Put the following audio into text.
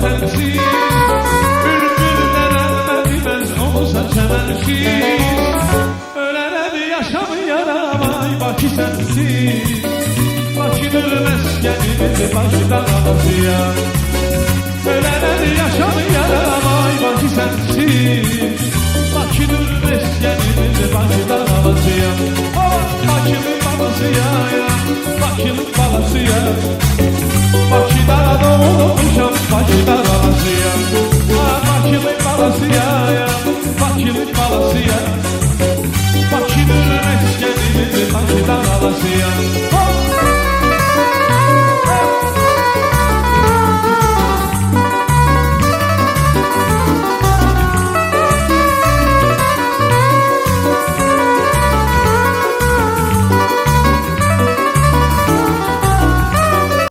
vətənsiz. Bülbüllərə bilməz olsa çəmənsiz. Ölərəm yaşamayaram ay Bakı sənsiz. Bakıdır məskənimiz başdan alacağım. Ölərəm yaşamayaram ay Bakı sənsiz. Bakıdır məskənimiz başdan alacağım. Bakının balasıyam, Bakının balasıyam. Bakıda doğulmuşam, Bakıda balasıyam. Bakının balasıyam, Bakının balasıyam. Bakıdır məskənimiz başdan alacağım.